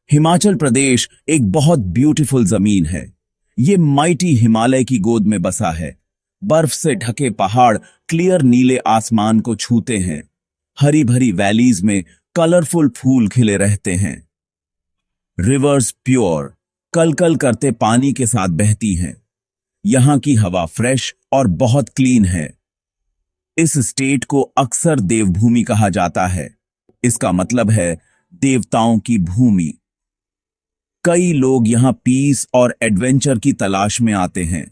हिमाचल प्रदेश एक बहुत ब्यूटीफुल जमीन है। ये माइटी हिमालय की गोद में बसा है। बर्फ से ढके पहाड़ क्लियर नीले आसमान को छूते हैं। हरी भरी वैलीज में कलरफुल फूल खिले रहते हैं। रिवर्स प्योर कल कल करते पानी के साथ बहती हैं। यहां की हवा फ्रेश और बहुत क्लीन है। इस स्टेट को अक्सर देवभूमि कहा जाता है। इसका मतलब है देवताओं की भूमि। कई लोग यहां पीस और एडवेंचर की तलाश में आते हैं।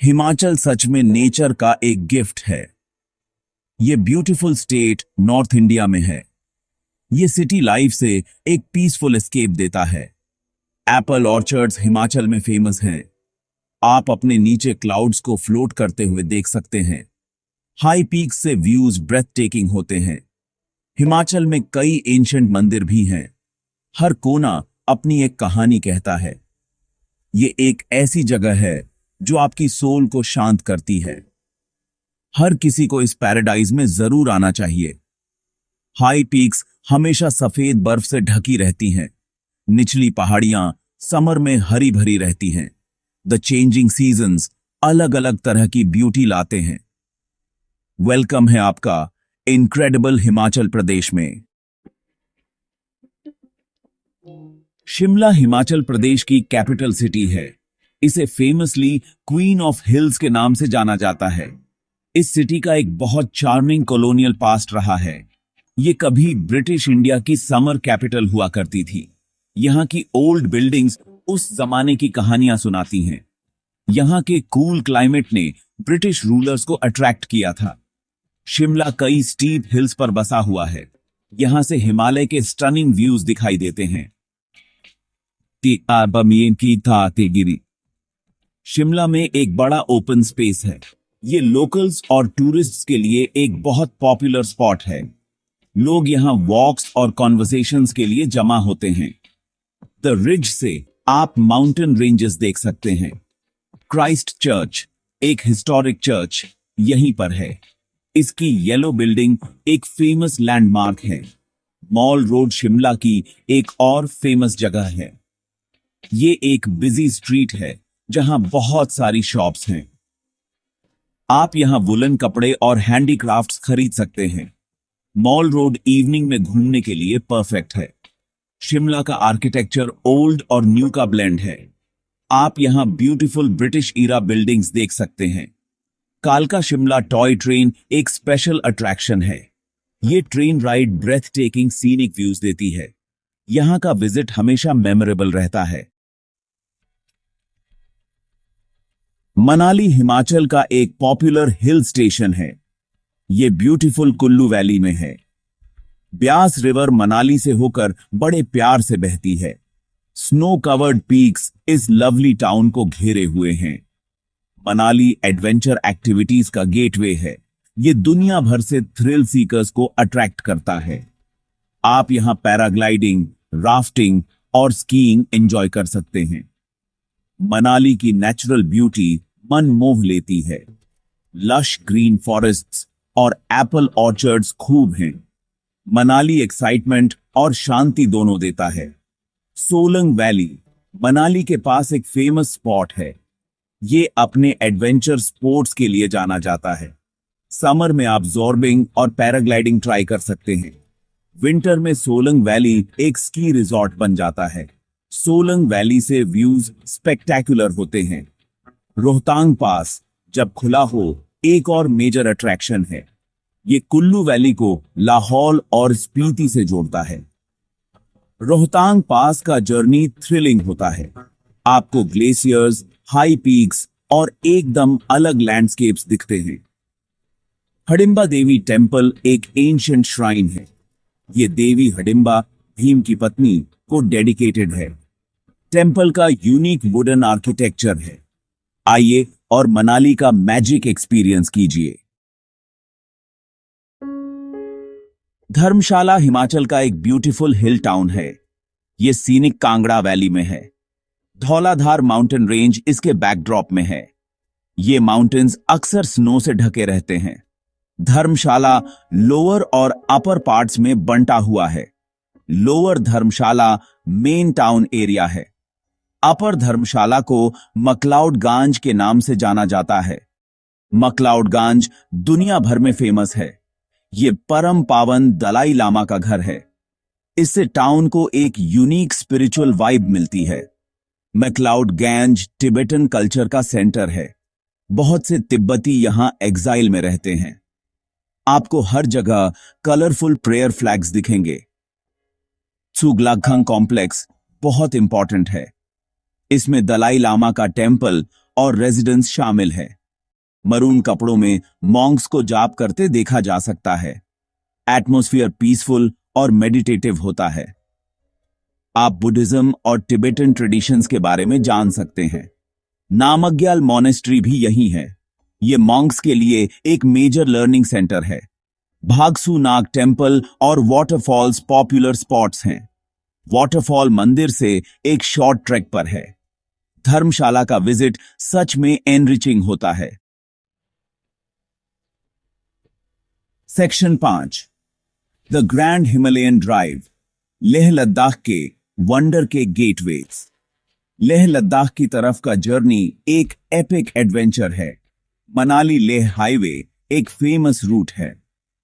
हिमाचल सच में नेचर का एक गिफ्ट है। ये ब्यूटीफुल स्टेट नॉर्थ इंडिया में है। ये सिटी लाइफ से एक पीसफुल एस्केप देता है। एप्पल ऑर्चर्ड्स हिमाचल में फेमस हैं। आप अपने नीचे क्लाउड्स को फ्लोट करते हुए देख सकते हैं। हाई पीक्स से व्यूज ब्रेथ टेकिंग होते हैं। हिमाचल में कई एंशिएंट मंदिर भी हैं। हर कोना अपनी एक कहानी कहता है। ये एक ऐसी जगह है जो आपकी सोल को शांत करती है। हर किसी को इस पैराडाइज में जरूर आना चाहिए। हाई पीक्स हमेशा सफेद बर्फ से ढकी रहती हैं। निचली पहाड़ियां समर में हरी भरी रहती हैं। द चेंजिंग सीजन्स अलग अलग तरह की ब्यूटी लाते हैं। वेलकम है आपका इनक्रेडिबल हिमाचल प्रदेश में। शिमला हिमाचल प्रदेश की कैपिटल सिटी है। इसे फेमसली क्वीन ऑफ हिल्स के नाम से जाना जाता है। इस सिटी का एक बहुत चार्मिंग कॉलोनियल पास्ट रहा है। ये कभी ब्रिटिश इंडिया की समर कैपिटल हुआ करती थी। यहाँ की ओल्ड बिल्डिंग्स उस जमाने की कहानियां सुनाती हैं। यहाँ के कूल क्लाइमेट ने ब्रिटिश रूलर्स को अट्रैक्ट किया था। शिमला कई स्टीप हिल्स पर बसा हुआ है। यहां से हिमालय के स्टनिंग व्यूज दिखाई देते हैं। शिमला में एक बड़ा ओपन स्पेस है। ये लोकल्स और टूरिस्ट्स के लिए एक बहुत पॉपुलर स्पॉट है। लोग यहां वॉक्स और कॉन्वर्सेशंस के लिए जमा होते हैं। द रिज से आप माउंटेन रेंजेस देख सकते हैं। क्राइस्ट चर्च, एक हिस्टोरिक चर्च, यहीं पर है। इसकी येलो बिल्डिंग एक फेमस लैंडमार्क है। मॉल रोड शिमला की एक और फेमस जगह है। ये एक बिजी स्ट्रीट है जहां बहुत सारी शॉप्स हैं। आप यहां वुलन कपड़े और हैंडीक्राफ्ट्स खरीद सकते हैं। मॉल रोड इवनिंग में घूमने के लिए परफेक्ट है। शिमला का आर्किटेक्चर ओल्ड और न्यू का ब्लेंड है। आप यहां ब्यूटीफुल ब्रिटिश ईरा बिल्डिंग्स देख सकते हैं। कालका शिमला टॉय ट्रेन एक स्पेशल अट्रैक्शन है। ये train ride breathtaking scenic views देती है। यहां का विजिट हमेशा मेमोरेबल रहता है। मनाली हिमाचल का एक पॉपुलर हिल स्टेशन है। ये ब्यूटीफुल कुल्लू वैली में है। ब्यास रिवर मनाली से होकर बड़े प्यार से बहती है। स्नो कवर्ड पीक्स इस लवली टाउन को घेरे हुए हैं। मनाली एडवेंचर एक्टिविटीज का गेटवे है। ये दुनिया भर से थ्रिल सीकर्स को अट्रैक्ट करता है। आप यहां पैराग्लाइडिंग, राफ्टिंग और स्कीइंग एंजॉय कर सकते हैं। मनाली की नेचुरल ब्यूटी मन मोह लेती है। लश ग्रीन फॉरेस्ट्स और एप्पल ऑर्चर्ड्स खूब हैं। मनाली एक्साइटमेंट और शांति दोनों देता है। सोलंग वैली मनाली के पास एक फेमस स्पॉट है। ये अपने एडवेंचर स्पोर्ट्स के लिए जाना जाता है। समर में आप जॉर्बिंग और पैराग्लाइडिंग ट्राई कर सकते हैं। विंटर में सोलंग वैली एक स्की रिजॉर्ट बन जाता है। सोलंग वैली से व्यूज स्पेक्टेकुलर होते हैं। रोहतांग पास जब खुला हो एक और मेजर अट्रैक्शन है। ये कुल्लू वैली को लाहौल और स्पीति से जोड़ता है। रोहतांग पास का जर्नी थ्रिलिंग होता है। आपको ग्लेशियर्स, हाई पीक्स और एकदम अलग लैंडस्केप्स दिखते हैं। हडिम्बा देवी टेम्पल एक एंशिएंट श्राइन है। ये देवी हडिम्बा, भीम की पत्नी, को डेडिकेटेड है। टेम्पल का यूनिक वुडन आर्किटेक्चर है। आइए और मनाली का मैजिक एक्सपीरियंस कीजिए। धर्मशाला हिमाचल का एक ब्यूटीफुल हिल टाउन है। यह सीनिक कांगड़ा वैली में है। धौलाधार माउंटेन रेंज इसके बैकड्रॉप में है। ये माउंटेन्स अक्सर स्नो से ढके रहते हैं। धर्मशाला लोअर और अपर पार्ट्स में बंटा हुआ है। लोअर धर्मशाला मेन टाउन एरिया है। अपर धर्मशाला को मकलाउडगंज के नाम से जाना जाता है। मकलाउडगंज दुनिया भर में फेमस है। ये परम पावन दलाई लामा का घर है। इससे टाउन को एक यूनिक स्पिरिचुअल वाइब मिलती है। मैक्लाउडगंज तिब्बतन कल्चर का सेंटर है। बहुत से तिब्बती यहां एग्जाइल में रहते हैं। आपको हर जगह कलरफुल प्रेयर फ्लैग्स दिखेंगे। त्सुगलाखंग कॉम्प्लेक्स बहुत इंपॉर्टेंट है। इसमें दलाई लामा का टेम्पल और रेजिडेंस शामिल है। मरून कपड़ों में मॉन्क्स को जाप करते देखा जा सकता है। एटमॉस्फेयर पीसफुल और मेडिटेटिव होता है। आप बुद्धिज्म और तिब्बतन ट्रेडिशंस के बारे में जान सकते हैं। नामग्याल मॉनेस्ट्री भी यही है। ये मॉन्क्स के लिए एक मेजर लर्निंग सेंटर है। भागसू नाग टेम्पल और वाटरफॉल्स पॉपुलर स्पॉट्स हैं। वाटरफॉल मंदिर से एक शॉर्ट ट्रैक पर है। धर्मशाला का विजिट सच में एनरिचिंग होता है। Section 5 the grand Himalayan drive, Leh Ladakh के वंडर के गेटवेज। लेह लद्दाख की तरफ का जर्नी एक एपिक एडवेंचर है। मनाली लेह हाईवे एक फेमस रूट है।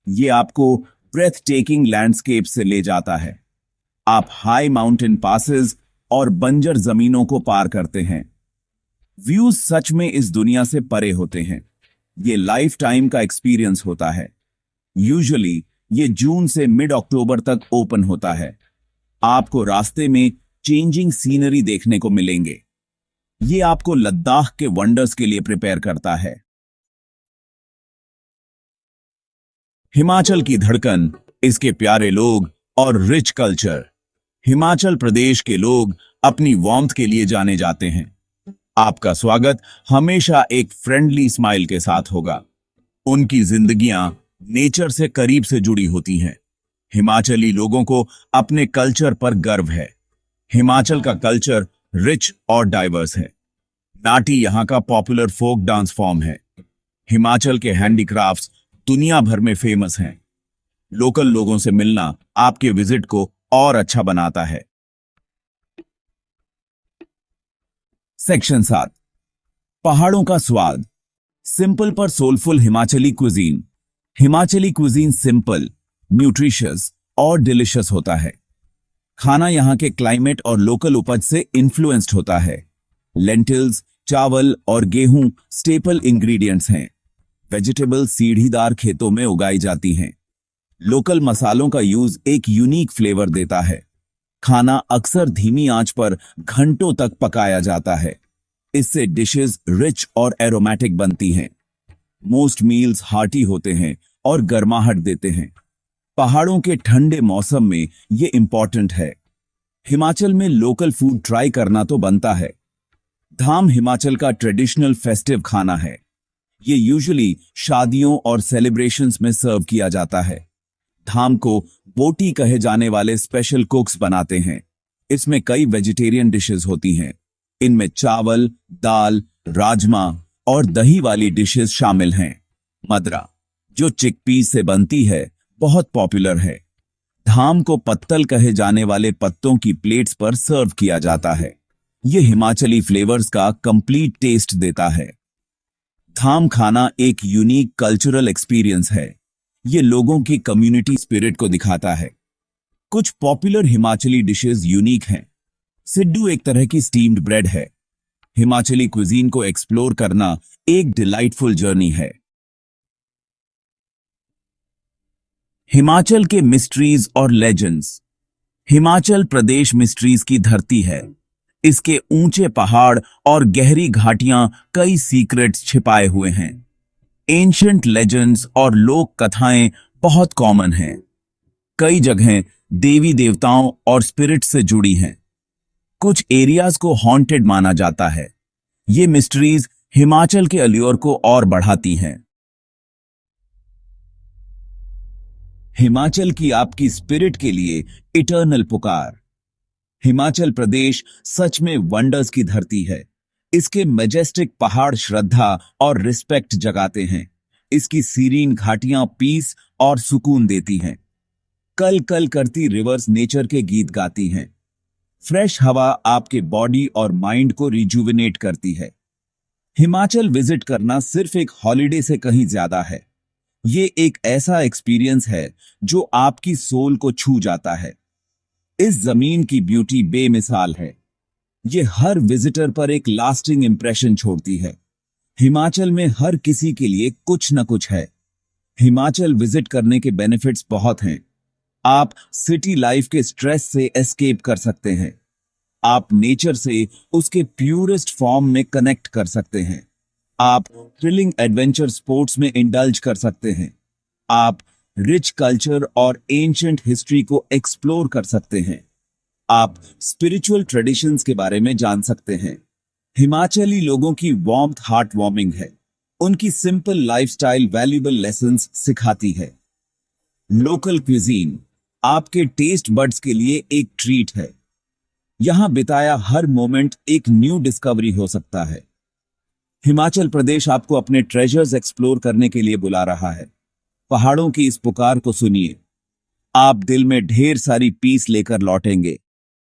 ये आपको ब्रेथ टेकिंग लैंडस्केप से ले जाता है। आप हाई माउंटेन पासेस और बंजर जमीनों को पार करते हैं। व्यूज सच में इस दुनिया से परे होते हैं। ये लाइफ टाइम का एक्सपीरियंस होता है। यूजुअली ये जून से मिड अक्टूबर तक ओपन होता है। आपको रास्ते में चेंजिंग सीनरी देखने को मिलेंगे। ये आपको लद्दाख के वंडर्स के लिए प्रिपेयर करता है। हिमाचल की धड़कन, इसके प्यारे लोग और रिच कल्चर। हिमाचल प्रदेश के लोग अपनी वार्मथ के लिए जाने जाते हैं। आपका स्वागत हमेशा एक फ्रेंडली स्माइल के साथ होगा। उनकी जिंदगियां नेचर से करीब से जुड़ी होती हैं। हिमाचली लोगों को अपने कल्चर पर गर्व है। हिमाचल का कल्चर रिच और डाइवर्स है। नाटी यहां का पॉपुलर फोक डांस फॉर्म है। हिमाचल के हैंडीक्राफ्ट्स दुनिया भर में फेमस हैं। लोकल लोगों से मिलना आपके विजिट को और अच्छा बनाता है। सेक्शन 7 पहाड़ों का स्वाद, सिंपल पर soulful Himachali cuisine. Himachali cuisine simple, nutritious और डिलिशियस होता है। खाना यहां के क्लाइमेट और लोकल उपज से इन्फ्लुएंस्ड होता है। लेंटिल्स, चावल और गेहूं स्टेपल इंग्रेडिएंट्स हैं। वेजिटेबल सीढ़ीदार खेतों में उगाई जाती हैं। लोकल मसालों का यूज एक यूनिक फ्लेवर देता है। खाना अक्सर धीमी आंच पर घंटों तक पकाया जाता है। इससे डिशेस रिच और एरोमेटिक बनती हैं। मोस्ट मील्स हार्टी होते हैं और गर्माहट देते हैं। पहाड़ों के ठंडे मौसम में ये इंपॉर्टेंट है। हिमाचल में लोकल फूड ट्राई करना तो बनता है। धाम हिमाचल का ट्रेडिशनल फेस्टिव खाना है। ये यूजुअली शादियों और सेलिब्रेशंस में सर्व किया जाता है। धाम को बोटी कहे जाने वाले स्पेशल कुक्स बनाते हैं। इसमें कई वेजिटेरियन डिशेस होती हैं। इनमें चावल, दाल, राजमा और दही वाली डिशेस शामिल हैं। मदरा, जो चिकपीस से बनती है, बहुत पॉपुलर है। धाम को पत्तल कहे जाने वाले पत्तों की प्लेट्स पर सर्व किया जाता है। यह हिमाचली फ्लेवर्स का कंप्लीट टेस्ट देता है। धाम खाना एक यूनिक कल्चरल एक्सपीरियंस है। यह लोगों की कम्युनिटी स्पिरिट को दिखाता है। कुछ पॉपुलर हिमाचली डिशेस यूनिक हैं। सिड्डू एक तरह की स्टीम्ड ब्रेड है। हिमाचली क्विजीन को एक्सप्लोर करना एक डिलाइटफुल जर्नी है। हिमाचल के मिस्ट्रीज और लेजेंड्स। हिमाचल प्रदेश मिस्ट्रीज की धरती है। इसके ऊंचे पहाड़ और गहरी घाटियां कई सीक्रेट्स छिपाए हुए हैं। एंशिएंट लेजेंड्स और लोक कथाएं बहुत कॉमन हैं। कई जगहें देवी देवताओं और स्पिरिट से जुड़ी हैं। कुछ एरियाज को हॉन्टेड माना जाता है। ये मिस्ट्रीज हिमाचल के अल्योर को और बढ़ाती हैं। हिमाचल की आपकी स्पिरिट के लिए इटर्नल पुकार। हिमाचल प्रदेश सच में वंडर्स की धरती है। इसके मैजेस्टिक पहाड़ श्रद्धा और रिस्पेक्ट जगाते हैं। इसकी सीरीन घाटियां पीस और सुकून देती हैं। कल कल करती रिवर्स नेचर के गीत गाती हैं। फ्रेश हवा आपके बॉडी और माइंड को रिजुविनेट करती है। हिमाचल विजिट करना सिर्फ एक हॉलिडे से कहीं ज्यादा है। ये एक ऐसा एक्सपीरियंस है जो आपकी सोल को छू जाता है। इस जमीन की ब्यूटी बेमिसाल है। ये हर विजिटर पर एक लास्टिंग इंप्रेशन छोड़ती है। हिमाचल में हर किसी के लिए कुछ न कुछ है। हिमाचल विजिट करने के बेनिफिट्स बहुत हैं। आप सिटी लाइफ के स्ट्रेस से एस्केप कर सकते हैं। आप नेचर से उसके प्यूरेस्ट फॉर्म में कनेक्ट कर सकते हैं। आप थ्रिलिंग एडवेंचर स्पोर्ट्स में इंडल्ज कर सकते हैं। आप रिच कल्चर और एंशिएंट हिस्ट्री को एक्सप्लोर कर सकते हैं। आप स्पिरिचुअल ट्रेडिशंस के बारे में जान सकते हैं। हिमाचली लोगों की वार्मथ हार्ट वार्मिंग है। उनकी सिंपल लाइफस्टाइल वैल्यूएबल लेसन्स सिखाती है। लोकल क्विजीन आपके टेस्ट बड्स के लिए एक ट्रीट है। यहां बिताया हर मोमेंट एक न्यू डिस्कवरी हो सकता है। हिमाचल प्रदेश आपको अपने ट्रेजर्स एक्सप्लोर करने के लिए बुला रहा है। पहाड़ों की इस पुकार को सुनिए। आप दिल में ढेर सारी पीस लेकर लौटेंगे।